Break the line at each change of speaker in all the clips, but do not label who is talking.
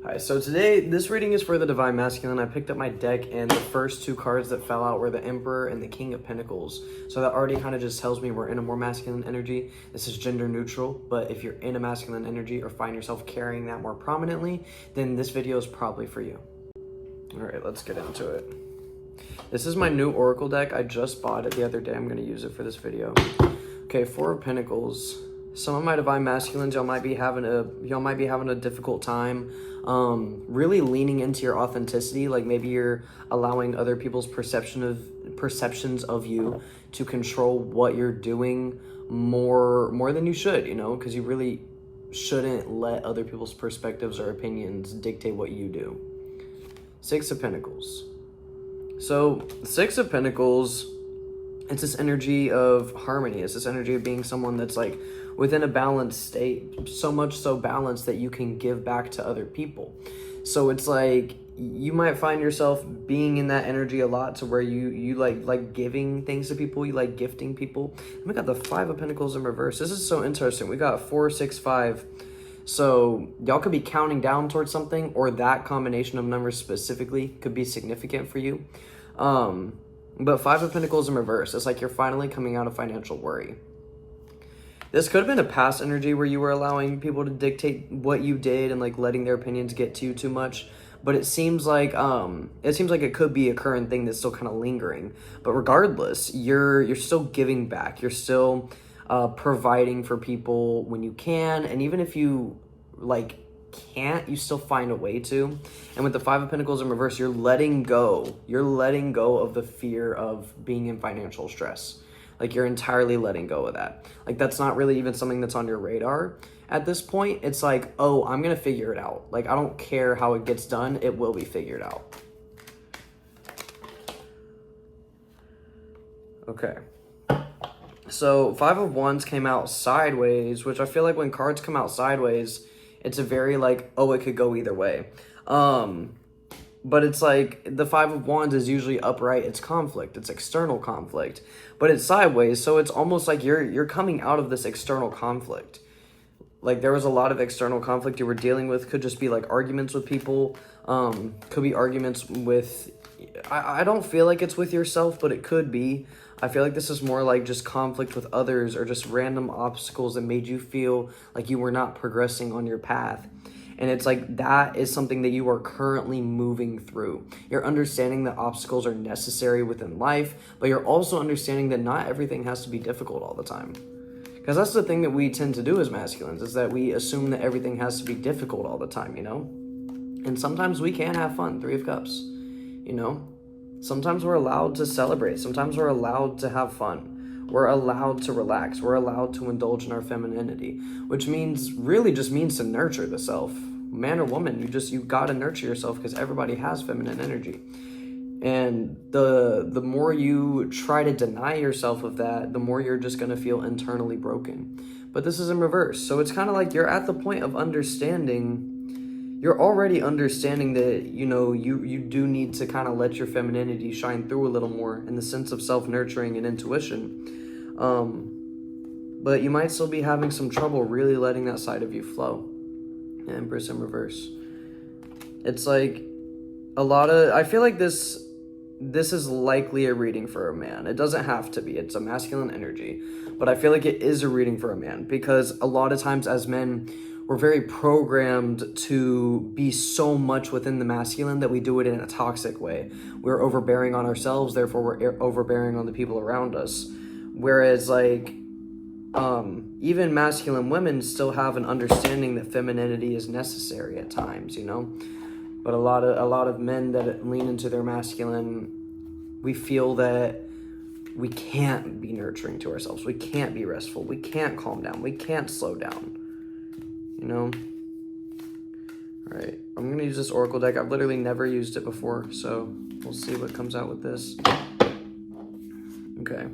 Hi, so today, this reading is for the Divine Masculine. I picked up my deck, and the first two cards that fell out were the Emperor and the King of Pentacles. So that already kind of just tells me we're in a more masculine energy. This is gender neutral, but if you're in a masculine energy or find yourself carrying that more prominently, then this video is probably for you. All right, let's get into it. This is my new Oracle deck. I just bought it the other day. I'm going to use it for this video. Okay, Four of Pentacles. Some of my Divine Masculines, y'all might be having a difficult time really leaning into your authenticity. Like maybe you're allowing other people's perceptions of you to control what you're doing more than you should, you know, because you really shouldn't let other people's perspectives or opinions dictate what you do. Six of Pentacles. So Six of Pentacles, it's this energy of harmony. It's this energy of being someone that's like within a balanced state, so much so balanced that you can give back to other people. So it's like you might find yourself being in that energy a lot to where you like giving things to people, you like gifting people. And we got the Five of Pentacles in reverse. This is so interesting. We got 4, 6, 5. So y'all could be counting down towards something, or that combination of numbers specifically could be significant for you. But Five of Pentacles in reverse, it's like you're finally coming out of financial worry. This could have been a past energy where you were allowing people to dictate what you did and like letting their opinions get to you too much. But it seems like it could be a current thing that's still kind of lingering. But regardless, you're still giving back. You're still providing for people when you can, and even if you like can't, you still find a way to. And with the Five of Pentacles in reverse, you're letting go of the fear of being in financial stress. Like you're entirely letting go of that. Like that's not really even something that's on your radar at this point. It's like, oh, I'm gonna figure it out. Like I don't care how it gets done, it will be figured out. Okay, so Five of Wands came out sideways, which I feel like when cards come out sideways, it's a very like, oh, it could go either way. But it's like the Five of Wands is usually upright. It's conflict. It's external conflict. But it's sideways, so it's almost like you're coming out of this external conflict. Like there was a lot of external conflict you were dealing with. Could just be like arguments with people. Could be arguments with... I don't feel like it's with yourself, but it could be. I feel like this is more like just conflict with others or just random obstacles that made you feel like you were not progressing on your path. And it's like that is something that you are currently moving through. You're understanding that obstacles are necessary within life, but you're also understanding that not everything has to be difficult all the time. Because that's the thing that we tend to do as masculines, is that we assume that everything has to be difficult all the time, you know? And sometimes we can have fun, Three of Cups, you know? Sometimes we're allowed to celebrate. Sometimes we're allowed to have fun. We're allowed to relax. We're allowed to indulge in our femininity, which really just means to nurture the self. Man or woman, you gotta nurture yourself because everybody has feminine energy. And the more you try to deny yourself of that, the more you're just gonna feel internally broken. But this is in reverse. So it's kind of like you're at the point of understanding. You're already understanding that, you know, you do need to kind of let your femininity shine through a little more in the sense of self-nurturing and intuition. But you might still be having some trouble really letting that side of you flow. Empress in reverse. It's like I feel like this is likely a reading for a man. It doesn't have to be. It's a masculine energy. But I feel like it is a reading for a man because a lot of times as men, we're very programmed to be so much within the masculine that we do it in a toxic way. We're overbearing on ourselves, therefore we're overbearing on the people around us. Whereas like, even masculine women still have an understanding that femininity is necessary at times, you know? But a lot of men that lean into their masculine, we feel that we can't be nurturing to ourselves. We can't be restful. We can't calm down. We can't slow down. You know? All right, I'm gonna use this Oracle deck. I've literally never used it before, so we'll see what comes out with this. Okay,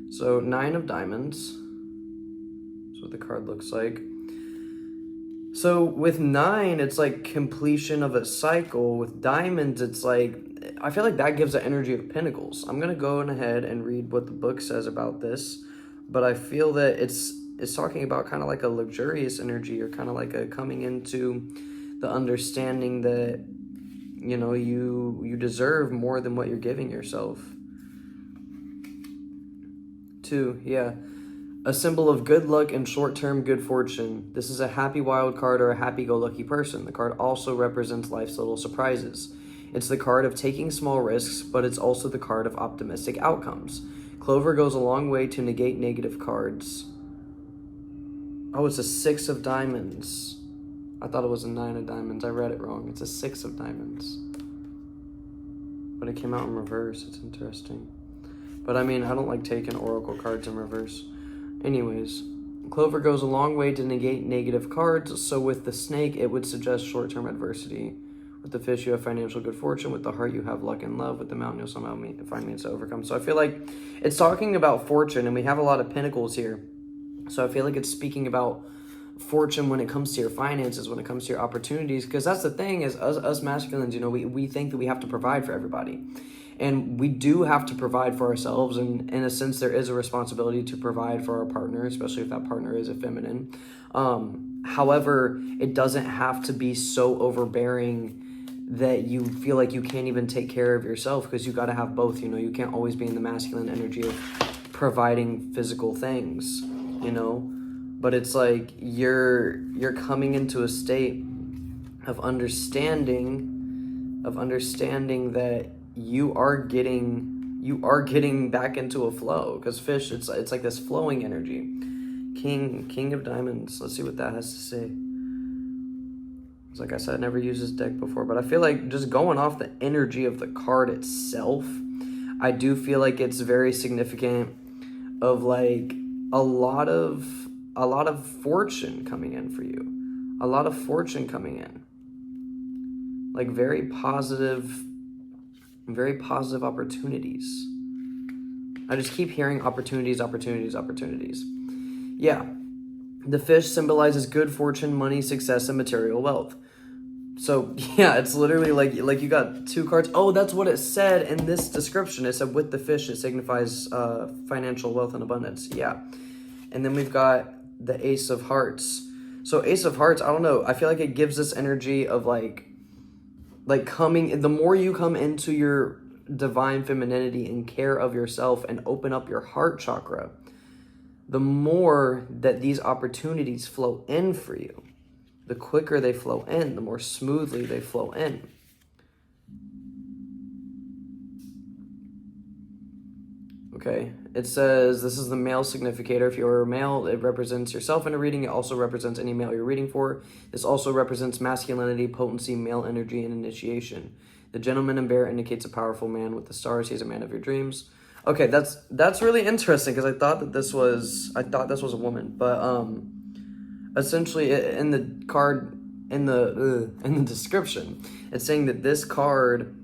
so Nine of Diamonds. That's what the card looks like. So with 9, it's like completion of a cycle. With Diamonds, it's like, I feel like that gives the energy of Pentacles. I'm gonna go ahead and read what the book says about this, but I feel that it's talking about kind of like a luxurious energy or kind of like a coming into the understanding that, you know, you deserve more than what you're giving yourself. 2, yeah. A symbol of good luck and short-term good fortune. This is a happy wild card or a happy-go-lucky person. The card also represents life's little surprises. It's the card of taking small risks, but it's also the card of optimistic outcomes. Clover goes a long way to negate negative cards. Oh, it's a 6 of diamonds. I thought it was a 9 of diamonds. I read it wrong. It's a 6 of diamonds. But it came out in reverse. It's interesting. But I mean, I don't like taking oracle cards in reverse. Anyways, Clover goes a long way to negate negative cards. So with the snake, it would suggest short-term adversity. With the fish, you have financial good fortune. With the heart, you have luck and love. With the mountain, you'll somehow find means to overcome. So I feel like it's talking about fortune, and we have a lot of pentacles here. So I feel like it's speaking about fortune when it comes to your finances, when it comes to your opportunities. Because that's the thing is, us masculines, you know, we think that we have to provide for everybody. And we do have to provide for ourselves. And in a sense, there is a responsibility to provide for our partner, especially if that partner is a feminine. However, it doesn't have to be so overbearing that you feel like you can't even take care of yourself, because you got to have both. You know, you can't always be in the masculine energy of providing physical things, you know, but it's like you're coming into a state of understanding that you are getting back into a flow, because fish, it's like this flowing energy. King of diamonds. Let's see what that has to say. Like I said, I never used this deck before, but I feel like just going off the energy of the card itself, I do feel like it's very significant of like a lot of fortune coming in for you. A lot of fortune coming in. Like very positive opportunities. I just keep hearing opportunities. Yeah. The fish symbolizes good fortune, money, success, and material wealth. So, yeah, it's literally like you got 2 cards. Oh, that's what it said in this description. It said with the fish, it signifies financial wealth and abundance. Yeah. And then we've got the Ace of Hearts. So Ace of Hearts, I don't know. I feel like it gives this energy of like coming, the more you come into your divine femininity and care of yourself and open up your heart chakra, the more that these opportunities flow in for you. The quicker they flow in, the more smoothly they flow in. Okay, it says this is the male significator. If you're a male, it represents yourself in a reading. It also represents any male you're reading for. This also represents masculinity, potency, male energy, and initiation. The gentleman in bear indicates a powerful man. With the stars, he's a man of your dreams. Okay, that's really interesting, because I thought this was a woman, but essentially in the card, in the description, it's saying that this card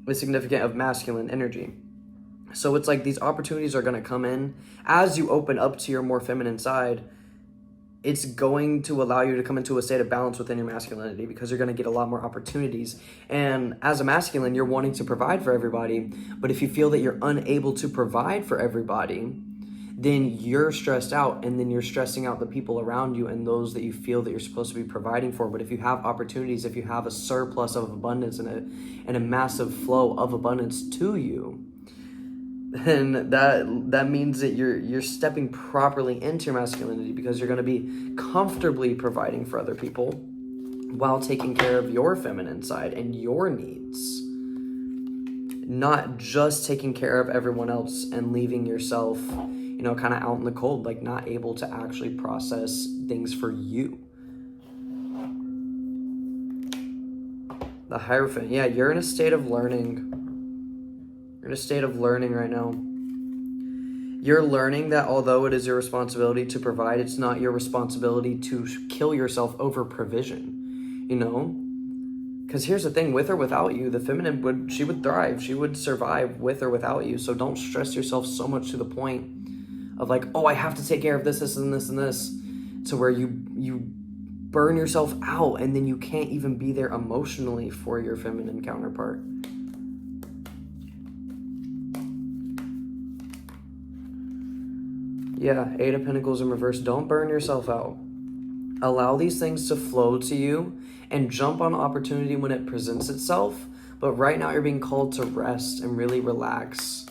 is significant of masculine energy. So it's like these opportunities are going to come in as you open up to your more feminine side. It's going to allow you to come into a state of balance within your masculinity, because you're going to get a lot more opportunities. And as a masculine, you're wanting to provide for everybody. But if you feel that you're unable to provide for everybody, then you're stressed out, and then you're stressing out the people around you and those that you feel that you're supposed to be providing for. But if you have opportunities, if you have a surplus of abundance and a massive flow of abundance to you, then that means that you're stepping properly into your masculinity, because you're going to be comfortably providing for other people while taking care of your feminine side and your needs. Not just taking care of everyone else and leaving yourself, you know, kind of out in the cold, like not able to actually process things for you. The Hierophant. Yeah, you're in a state of learning. You're in a state of learning right now. You're learning that although it is your responsibility to provide, it's not your responsibility to kill yourself over provision, you know? Because here's the thing, with or without you, the feminine would thrive. She would survive with or without you. So don't stress yourself so much to the point of like, oh, I have to take care of this, this, and this, and this, to where you burn yourself out, and then you can't even be there emotionally for your feminine counterpart. Yeah, 8 of Pentacles in reverse. Don't burn yourself out. Allow these things to flow to you and jump on opportunity when it presents itself. But right now you're being called to rest and really relax.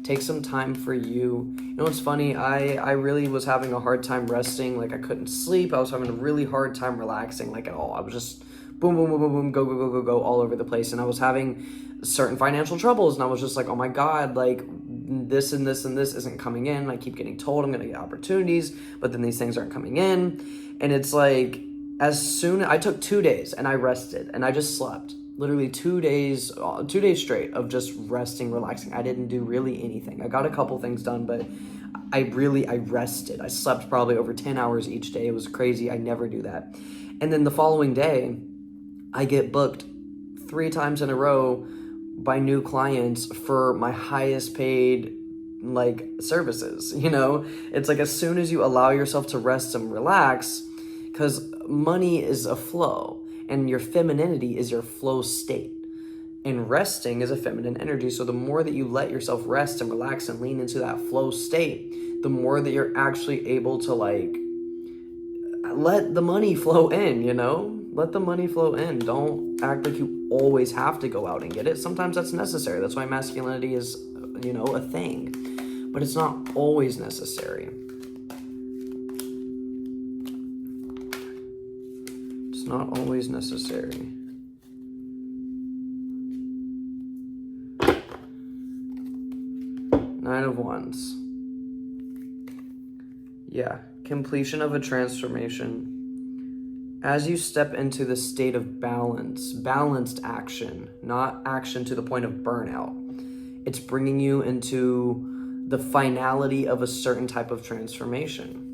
Take some time for you. You know what's funny? I really was having a hard time resting. Like I couldn't sleep. I was having a really hard time relaxing like at all. I was just boom, boom, boom, boom, boom, go, go, go, go, go all over the place. And I was having certain financial troubles and I was just like, oh my God, like this and this and this isn't coming in. I keep getting told I'm going to get opportunities, but then these things aren't coming in. And it's like, I took 2 days and I rested and I just slept. Literally 2 days straight of just resting, relaxing. I didn't do really anything. I got a couple things done, but I rested. I slept probably over 10 hours each day. It was crazy. I never do that. And then the following day, I get booked 3 times in a row by new clients for my highest paid like services. It's like as soon as you allow yourself to rest and relax, because money is a flow and your femininity is your flow state, and resting is a feminine energy. So the more that you let yourself rest and relax and lean into that flow state, the more that you're actually able to like let the money flow in. Let the money flow in. Don't act like you always have to go out and get it. Sometimes that's necessary. That's why masculinity is, a thing. But it's not always necessary. It's not always necessary. Nine of Wands. Yeah, completion of a transformation. As you step into the state of balanced action, not action to the point of burnout, it's bringing you into the finality of a certain type of transformation.